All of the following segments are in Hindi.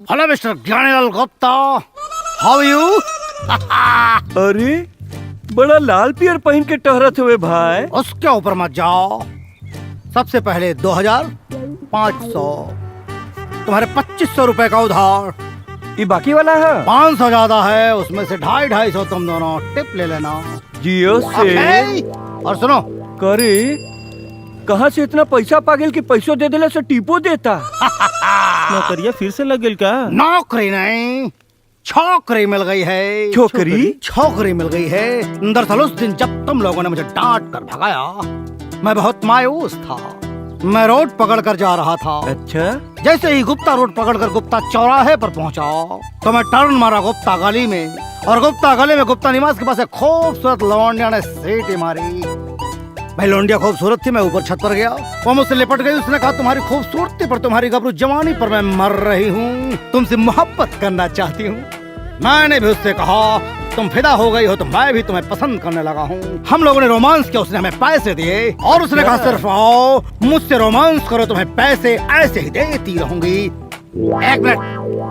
Hello mister Gyanilal Gupta, how you? अरे बड़ा लाल पियर पहन के टहरत हुए भाई। उसके ऊपर मत जाओ। सबसे पहले 2500, तुम्हारे 2500 रुपए का उधार। ये बाकी वाला है 500 ज्यादा है, उसमें से 250 तुम दोनों टिप ले लेना। जियो से। ओके? और सुनो, करे कहाँ से इतना पैसा पागल कि पैसों दे देले से टीपो देता। नौकरिया फिर से लग गई का? नौकरी नहीं, छोकरी मिल गई है। छोकरी? छोकरी मिल गई है। दरअसल उस दिन जब तुम लोगों ने मुझे डांट कर भगाया, मैं बहुत मायूस था। मैं रोड पकड़ कर जा रहा था। अच्छा, जैसे ही गुप्ता रोड पकड़कर गुप्ता चौराहे पर पहुंचा तो मैं टर्न मारा गुप्ता गली में, और गुप्ता गली में गुप्ता निवास के पास एक खूबसूरत लौंडिया ने सीटी मारी। भाई लौंडिया खूबसूरत थी, मैं ऊपर छत पर गया, वो मुझसे लिपट गई। उसने कहा तुम्हारी खूबसूरती पर, तुम्हारी गबरू जवानी पर मैं मर रही हूँ, तुमसे मोहब्बत करना चाहती हूँ। मैंने भी उससे कहा तुम फिदा हो गई हो तो मैं भी तुम्हें पसंद करने लगा हूँ। हम लोगों ने रोमांस किया, उसने हमें पैसे दिए और उसने कहा सिर्फ आओ मुझसे रोमांस करो, तुम्हें पैसे ऐसे ही देती रहूंगी। एक मिनट,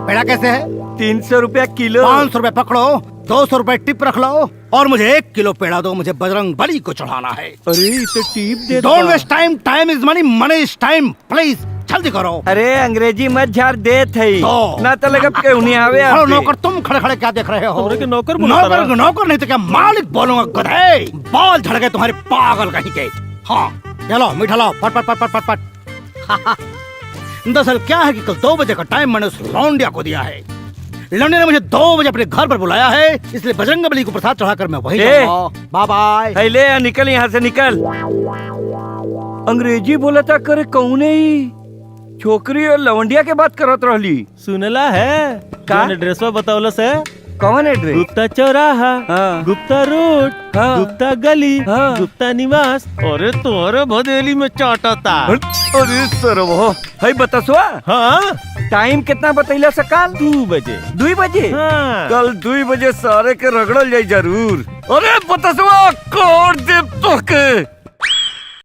पेड़ा कैसे है? 300 रुपया किलो। 500 रुपए पकड़ो, 200 रुपए टिप रख लो और मुझे 1 किलो पेड़ा दो, मुझे बजरंग बली को चढ़ाना है। अरे तो टीप दे। Don't waste time, time is money, money is time, please जल्दी करो। अरे अंग्रेजी मत झाड़ दे थे तो। ना तो लगा क्यों नहीं आवे। हेलो नौकर, तुम खड़े खड़े क्या देख रहे हो? हमरे के नौकर बुलाता नौकर रहा। नौकर नहीं तो क्या मालिक बोलूंगा, गधे। बाल झड़ गए तुम्हारे पागल कहीं के। हाँ चलो मीठा लाओ, पट पट पट पट पट। दरअसल क्या है कि कल 2 बजे का टाइम मैंने उस लौंडिया को दिया है। लौंडिया ने मुझे 2 बजे अपने घर पर बुलाया है, इसलिए बजरंग बली को प्रसाद चढ़ाकर मैं वहीं जाऊंगा। Bye bye. है ले निकल यहाँ से निकल। अंग्रेजी बोला था करे कौने ही छोकरी और लवंडिया के बात करत रहली। सुनला है का? ड्रेसवा बतावला से कौन एड्रेस? गुप्ता चौराहा, हाँ। गुप्ता रोड, हाँ। गुप्ता गली, हाँ। गुप्ता निवास। अरे तोरे भदेली में चाटता। अरे सरवो है बतसवा। हाँ टाइम कितना बतैला सकाल? 2 बजे। 2 बजे? हाँ। कल 2 बजे सारे के रगड़ल जाई जरूर। अरे बतसवा कोड दे तो के।